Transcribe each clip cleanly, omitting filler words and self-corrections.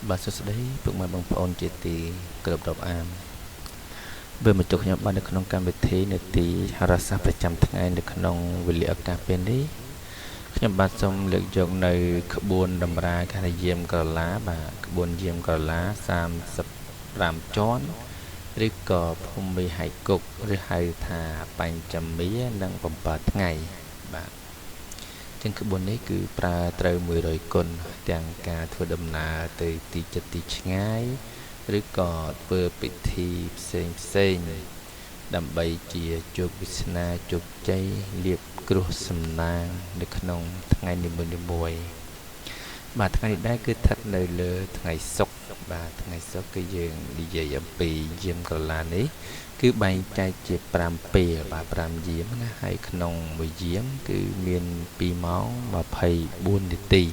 បាទសួស្តីពុកម៉ែបងប្អូនជាទីគោរពរាប់អានវិលមកជួបខ្ញុំបាននៅក្នុងកម្មវិធីនាទីហរសាស្ត្រប្រចាំថ្ងៃនៅក្នុងវេលាឱកាសពេលនេះខ្ញុំបាទសូមលើកយកនៅក្បួនតម្រាការយាមក្រឡាបាទក្បួនយាមក្រឡា35ជាន់ឬក៏ភូមិហៃគុកឬហៅថាបញ្ចមានិង7ថ្ងៃបាទចឹងក្បួននេះគឺប្រើត្រូវ100គុណទាំងការធ្វើដំណើរទៅទីចិត្តទីឆ្ងាយឬក៏ធ្វើពិធីផ្សេងដើម្បីជាជោគវាសនាជោគជ័យលាភគ្រោះសំណាងនៅក្នុងថ្ងៃនីមួយៗបាទថ្ងៃនេះដែរគឺស្ថិតនៅលើថ្ងៃសុក្របាទថ្ងៃសុក្រគឺយើងនិយាយអំពីយាមក្រឡានេះគឺបែងចែកជា5ពេលបាទ5យាមណាហើយក្នុងមួយយាមគឺមាន2ម៉ោង24នាទី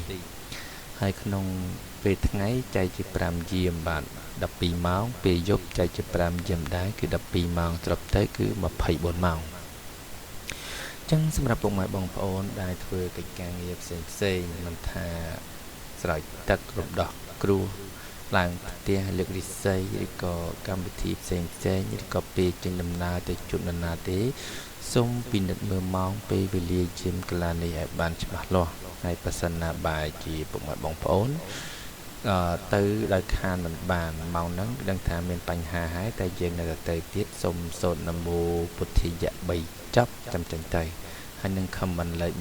ហើយក្នុងពេលថ្ងៃចែកជា5យាមបាទ12ម៉ោងពេលយប់ចែកជា5យាមដែរគឺ12ម៉ោងត្រប់ទៅគឺ24ម៉ោងចឹងសម្រាប់ពុកម៉ែបងប្អូនដែលធ្វើកិច្ចការងារផ្សេងមិនថាស្រោចទឹករំដោះគ្រោះឡើងផ្ទះលើករិស័យឬក៏កម្មវិធីផ្សេងឬក៏ពេលចេញដំណើរទៅជួបនរណាទេសូមពិនិត្យមើលម៉ោងពេលវេលាយាមកន្លះនេះឲ្យបានច្បាស់លាស់ហើយប្រសិនណាបើជាពុកម៉ែបងប្អូនទៅដោយខានមិនបានម៉ោងហ្នឹងដឹងថាមានបញ្ហាហើយតែយើងនៅតែទៀតសូមសូត្រនមោពុទ្ធិយៈ3ចប់ចាំចេញទៅហើយនឹង comment លេខ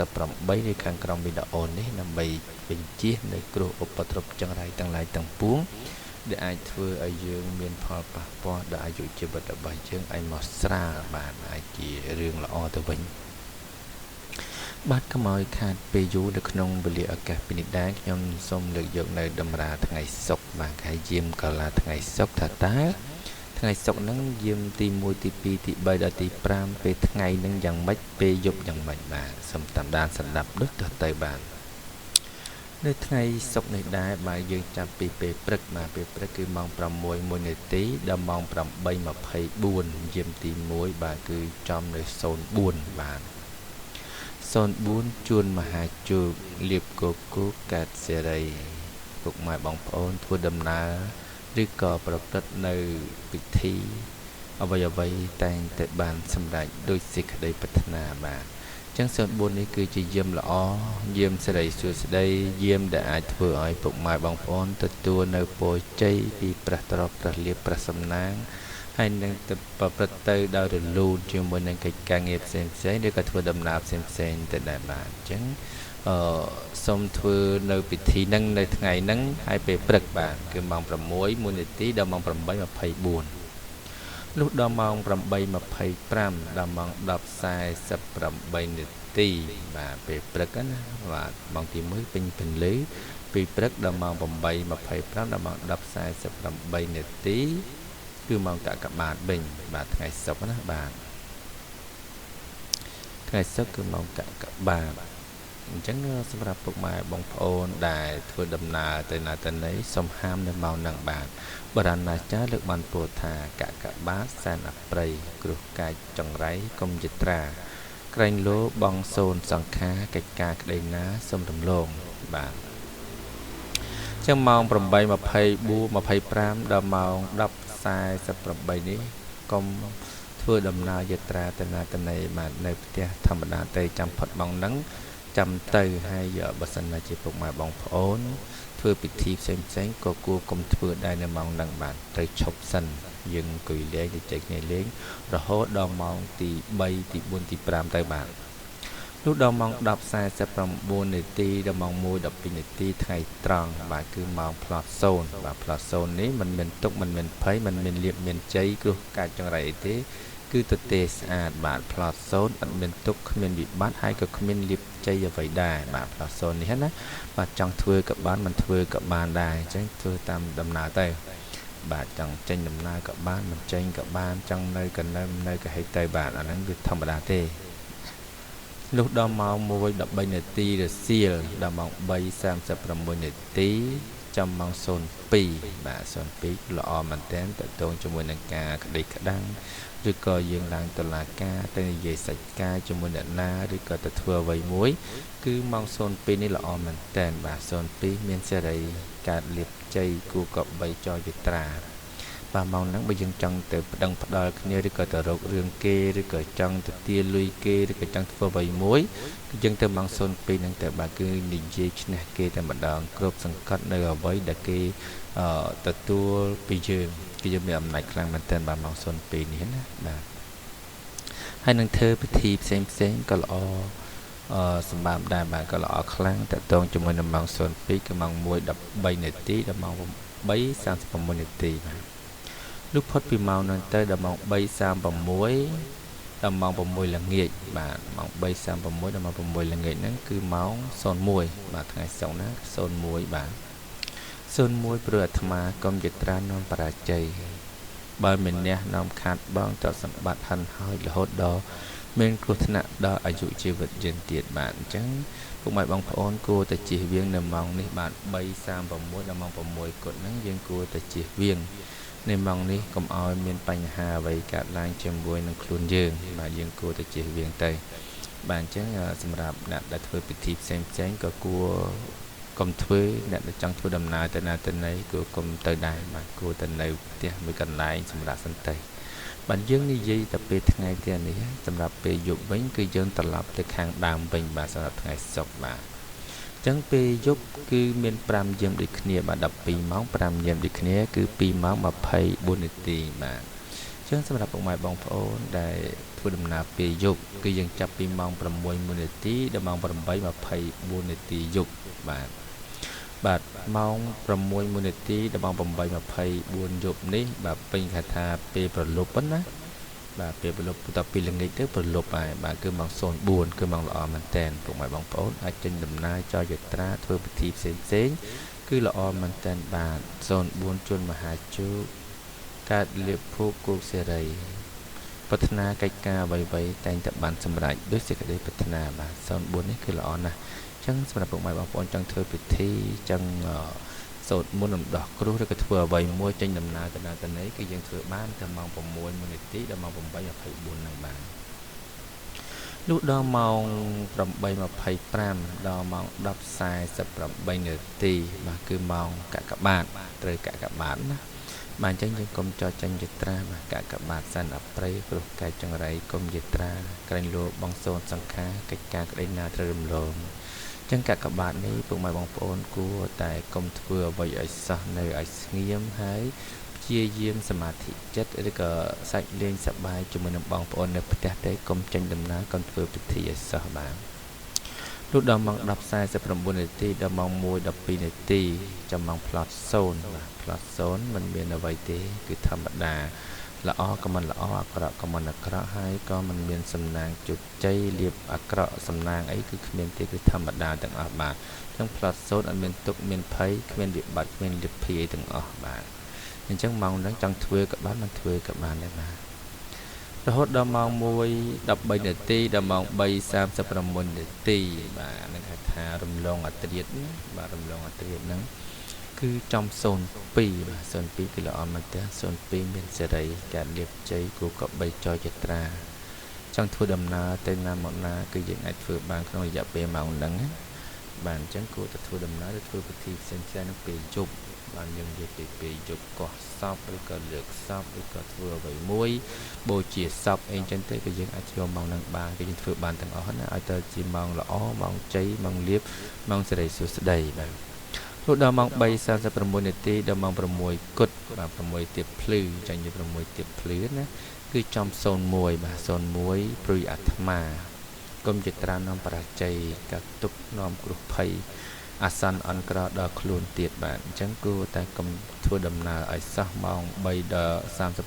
168នៅខាងក្រោមវីដេអូនេះដើម្បីបញ្ជានៅគ្រោះឧបទ្រពចង្រៃទាំងឡាយទាំងពួងដែលអាចធ្វើឲ្យយើងមានផលប៉ះពាល់ដល់អាយុជីវិតរបស់យើងឲ្យមកស្រាលបានអាចជារឿងល្អទៅវិញបាទកុំឲ្យខាតពេលយូរនៅក្នុងវេលាឱកាសពេលនេះដែរខ្ញុំសូមលើកយកនៅតម្រាថ្ងៃសុក្របាទហើយយាមកន្លះថ្ងៃសុក្រថាតើថ្ងៃសុក្រហ្នឹងយាមទី1ទី2ទី3ដល់ទី5ពេលថ្ងៃហ្នឹងយ៉ាងម៉េចពេលយប់យ៉ាងម៉េចបាទសូមតាមដានស្ដាប់ដូចទៅបាទនៅថ្ងៃសុក្រនេះដែរបាទយើងចាប់ពីពេលព្រឹកបាទពេលព្រឹកគឺម៉ោង6:01នាទីដល់ម៉ោង8:24យាមទី1បាទគឺចំនៅ04បាទ04ជួនមហាជោគលៀបគគូកាត់សេរីពុកម៉ែបងប្អូនធ្វើដំណើរឬក៏ប្រព្រឹត្តនៅពិធីអ្វីតែងតែបានសម្រេចដោយសេចក្តីប្រាថ្នាបាទអញ្ចឹង04នេះគឺជាយាមល្អយាមសិរីសួស្តីយាមដែលអាចធ្វើឲ្យពុកម៉ែបងប្អូនទទួលនៅពរជ័យពីព្រះត្រកព្រះលាភព្រះសំណាងហើយនឹងទៅប្រព្រឹត្តទៅដោយរលូនជាមួយនឹងកិច្ចការងារផ្សេងឬក៏ធ្វើដំណើរផ្សេងទៅដែរបាទអញ្ចឹងសូមធ្វើនៅពិធីហ្នឹងនៅថ្ងៃហ្នឹងហើយពេលព្រឹកបាទគឺម៉ោង6:01នាទីដល់ម៉ោង8:24លុះដល់ម៉ោង8:25ដល់ម៉ោង10:48នាទីបាទពេលព្រឹកណាបាទម៉ោងទី1ពេញពន្លឺពេលព្រឹកដល់ម៉ោង8:25ដល់ម៉ោង10:48នាទីគឺម៉ោងកាកបាទវិញបាទថ្ងៃសុក្រណាបាទថ្ងៃសុក្រគឺម៉ោងកាកបាទអញ្ចឹងសម្រាប់ពុកម៉ែបងប្អូនដែលធ្វើដំណើរទៅណាទៅណីសូមហាមនៅម៉ោងហ្នឹងបាទបរាណាចារ្យលើកបានពោលថាកកបាទសែនអប្រៃគ្រោះកាចចង្រៃកុំយត្រាក្រែងលោបងសូនសង្ខាកិច្ចការក្តីណាសូមរំលងបាទចឹងម៉ោង8:24:25ដល់ម៉ោង10:48នេះកុំធ្វើដំណើរយត្រាទៅណាទៅណីបាទនៅផ្ទះធម្មតាទៅចាំផុតម៉ោងហ្នឹងចាំទៅហើយបើសិនណាជាពុកម៉ែបងប្អូនធ្វើពិធីផ្សេងក៏គួរកុំធ្វើដែរនៅម៉ោងហ្នឹងបាទត្រូវឈប់សិនយើងអង្គុយលេងទៅចេញគ្នាលេងរហូតដល់ម៉ោងទី3ទី4ទី5ទៅបាទលុះដល់ម៉ោង10:49នាទីដល់ម៉ោង1:12នាទីថ្ងៃត្រង់បាទគឺម៉ោងផ្លោះ0បាទផ្លោះ0នេះมันមានទុកมันមានភ័យมันមានលៀបមានជ័យគ្រោះកាចចង្រៃអីទេគឺទទេស្អាតបាទផ្លោះ0អត់មានទុកគ្មានវិបត្តិហើយក៏គ្មានលៀបជ័យអ្វីដែរបាទផ្លោះ0នេះណាបាទចង់ធ្វើក៏បានមិនធ្វើក៏បានដែរអញ្ចឹងធ្វើតាមដំណើរទៅបាទចង់ចេញដំណើរក៏បានមិនចេញក៏បានចង់នៅក៏នៅក៏ហិចទៅបាទអាហ្នឹងវាធម្មតាទេលុះដល់ម៉ោង1:13នាទីរសៀលដល់ម៉ោង3:36នាទី ចំម៉ោង02បាទ02ល្អមែនតើតើតងជាមួយនឹងការក្តីក្តាំងឬក៏យើងឡើងតុលាការទៅនិយាយសាច់ការជាមួយអ្នកណាឬក៏ទៅធ្វើអ្វីមួយគឺម៉ោង02នេះល្អមែនតើបាទ02មានសេរីកើតលៀបជ័យគូកបីចយត្រាបាទម៉ោងហ្នឹងបើយើងចង់ទៅប្តឹងផ្ដាល់គ្នាឬក៏ទៅរករឿងគេឬក៏ចង់ទៅទាលុយគេឬក៏ចង់ធ្វើអ្វីមួយគឺយើងទៅម៉ោង02ហ្នឹងទៅបាទគឺនិយាយឈ្នះគេតែម្ដងគ្រប់សង្កត់នៅអ្វីដែលគេទទួលពីយើងគឺយើងមានអំណាចខ្លាំងមែនទែនបាទម៉ោង02នេះណាបាទហើយនឹងធ្វើពិធីផ្សេងក៏ល្អសម្រាប់ដែរបាទក៏ល្អខ្លាំងតកតងជាមួយនឹងម៉ោង02គឺម៉ោង1:13នាទីដល់ម៉ោង3:36នាទីបាទលុះផុតពីម៉ោងហ្នឹងទៅដល់ម៉ោង3:36ដល់ម៉ោង6ល្ងាចបាទម៉ោង3:36ដល់ម៉ោង6ល្ងាចហ្នឹងគឺម៉ោង01បាទថ្ងៃសុក្រណា01បាទ01ព្រោះអាត្មាកុំយត្រានាំបរាជ័យបើមានអ្នកនាំខាត់បងទ្រព្យសម្បត្តិហិនហោចរហូតដល់មានគ្រោះថ្នាក់ដល់អាយុជីវិតយើងទៀតបាទអញ្ចឹងពុកម៉ែបងប្អូនគួរតែជៀសវាងនៅម៉ោងនេះបាទ3:36ដល់ម៉ោង6គត់ហ្នឹងយើងគួរតែជៀសវាងในម៉ោងនេះកុំឲ្យមានបញ្ហាអ្វីកើតឡើងជាមួយនឹងខ្លួនយើងបាទយើងគួរតែជៀសវាងទៅបាទអញ្ចឹងសម្រាប់អ្នកដែលធ្វើពិធីផ្សេងក៏គួរកុំធ្វើអ្នកដែលចង់ធ្វើដំណើរទៅណាទៅណីគួរកុំទៅដែរបាទគួរតែនៅផ្ទះមួយកន្លែងសម្រាប់សន្តិបាទយើងនិយាយតែពេលថ្ងៃទៀតនេះសម្រាប់ពេលយប់វិញគឺយើងត្រឡប់ទៅខាងដើមវិញបាទសម្រាប់ថ្ងៃសុក្របាទចឹងពេលយប់គឺមាន5យាមដូចគ្នាបាទ12ម៉ោង5យាមដូចគ្នាគឺ2ម៉ោង24នាទីបាទចឹងសម្រាប់ពុកម៉ែបងប្អូនដែលធ្វើដំណើរពេលយប់គឺយើងចាប់ពីម៉ោង6:01នាទីដល់ម៉ោង8:24នាទីយប់បាទម៉ោង6:01នាទីដល់ម៉ោង8:24យប់នេះបាទពេញគេថាពេលប្រលប់ណាបាទពេលប្រលប់តពីល្ងាចទៅប្រលប់ហើយបាទគឺម៉ោង04គឺម៉ោងល្អមែនតើពុកម៉ែបងប្អូនអាចចេញដំណើរចយត្រាធ្វើពិធីផ្សេងគឺល្អមែនតើបាទ04ជួនមហាជោគកើតលៀបភោគគោកសេរីប្រាថ្នាកិច្ចការអ្វីៗតែងតែបានសម្រេចដោយសេចក្តីប្រាថ្នាបាទ04នេះគឺល្អណាស់ចឹងសម្រាប់ពុកម៉ែបងប្អូនចង់ធ្វើពិធីចឹងសូត្រមុនរំដោះគ្រោះឬក៏ធ្វើអ្វីមួយចេញដំណើរទៅណាទៅណីគឺយើងធ្វើបានតែម៉ោង6:01នាទីដល់ម៉ោង8:24ហ្នឹងបាទលុះដល់ម៉ោង8:25ដល់ម៉ោង10:48នាទីបាទគឺម៉ោងកកបាតត្រូវកកបាតណាបាទអញ្ចឹងយើងកុំចោលចាញ់យត្រាបាទកកបាតសែនអព្រៃព្រោះកាយចង្រៃកុំយត្រាក្រែងលោបងសូនសង្ខាកិច្ចការក្តីណាត្រូវរំលងចឹងកកបាតនេះពុកម៉ែបងប្អូនគួរតែកុំធ្វើអ្វីឲ្យសោះនៅឲ្យស្ងៀមហើយព្យាយាមសមាធិចិត្តឬក៏សាច់លេងសប្បាយជាមួយនឹងបងប្អូននៅផ្ទះទេកុំចេញដំណើរកុំធ្វើពិធីឲ្យសោះបាទលុះដល់ម៉ោង10:49នាទីដល់ម៉ោង1:12នាទីចាំម៉ោងផ្លត់0បាទផ្លត់0មិនមានអ្វីទេគឺធម្មតាល្អក៏មិនល្អអាក្រក់ក៏មិនអាក្រក់ហើយក៏មិនមានសំណាងជោគជ័យលៀបអាក្រក់សំណាងអីគឺគ្មានទេគឺធម្មតាទាំងអស់បាទអញ្ចឹងផ្លត់សូត្រអត់មានទុកមានភ័យគ្មានវិបត្តិគ្មានលិភីអីទាំងអស់បាទអញ្ចឹងម៉ោងហ្នឹងចង់ធ្វើក៏បានមិនធ្វើក៏បានដែរបាទរហូតដល់ម៉ោង1:13នាទីដល់ម៉ោង3:36នាទីបាទហ្នឹងគេថារំលងអត្រាតបាទរំលងអត្រាតហ្នឹងគឺចំ02បាទ02គឺល្អមែនតើ02មានសេរីការលៀបជ័យគូកបីចយត្រាចង់ធ្វើដំណើរទៅណាមកណាគឺយើងអាចធ្វើបានក្នុងរយៈពេលម៉ោងហ្នឹងបាទអញ្ចឹងគួរតែធ្វើដំណើរឬធ្វើពិធីផ្សេងៗនៅពេលយប់បានយើងនិយាយពីពេលយប់កោះសពឬក៏លើកសពឬក៏ធ្វើអ្វីមួយបូជាសពអីចឹងទៅក៏យើងអាចយកម៉ោងហ្នឹងបានគឺយើងធ្វើបានទាំងអស់ណាឲ្យទៅជាម៉ោងល្អម៉ោងជ័យម៉ោងលៀបម៉ោងសេរីសុស្ដីបាទលុះដល់ម៉ោង3:46នាទីដល់ម៉ោង6គត់បាទ6ទៀបភ្លឺចាញ់ជា6ទៀបភ្លឺណាគឺចំ01បាទ01ព្រួយអាត្មាកុំយត្រានាំបរាជ័យកាត់ទុកនាំគ្រោះភ័យអាសន្នអន់ក្រដល់ខ្លួនទៀតបាទអញ្ចឹងគួរតែកុំធ្វើដំណើរឲ្យសោះម៉ោង3:36ដ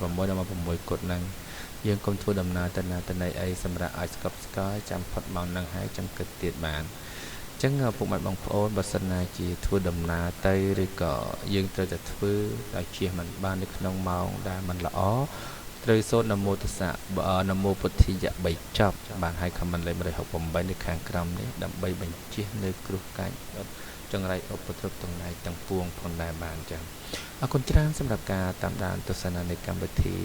ល់ម៉ោង6គត់ហ្នឹងយើងកុំធ្វើដំណើរទៅណាទៅណីអីសម្រាប់ឲ្យស្កប់ស្កល់ចាំផុតម៉ោងហ្នឹងហើយចាំគិតទៀតបានអញ្ចឹងពុកម៉ែបងប្អូនបើសិនណាជាធ្វើដំណើរទៅឬក៏យើងត្រូវតែធ្វើដោយជៀសមិនបាននៅក្នុងម៉ោងដែលមិនល្អត្រូវសូត្រនមោទស្សៈនមោពុទ្ធិយៈ3ចប់បានហើយខមមិនលេខ168នៅខាងក្រោមនេះដើម្បីបញ្ជៀសនៅគ្រោះកាច ចង្រៃឧបទ្រពទាំងឡាយទាំងពួងផងដែរបានចឹងអរគុណច្រើនសម្រាប់ការតាមដានទស្សនានៃកម្មវិធី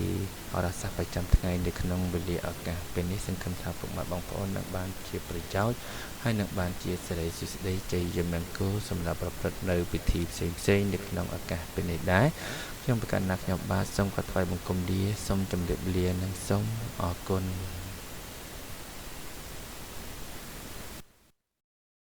ហោរាសាស្ត្រប្រចាំថ្ងៃនៅក្នុងវេលាឱកាសពេលនេះសង្ឃឹមថាពុកម៉ែបងប្អូននឹងបានជាប្រយោជន៍ហើយនឹងបានជាសិរីសួស្តីជ័យមង្គលសម្រាប់ប្រព្រឹត្តនៅពិធីផ្សេងៗនៅក្នុងឱកាសពេលនេះដែរខ្ញុំប្រកាសណាខ្ញុំបាទសូមថ្វាយបង្គំលាសូមជម្រាបលានិងសូមអរគុណ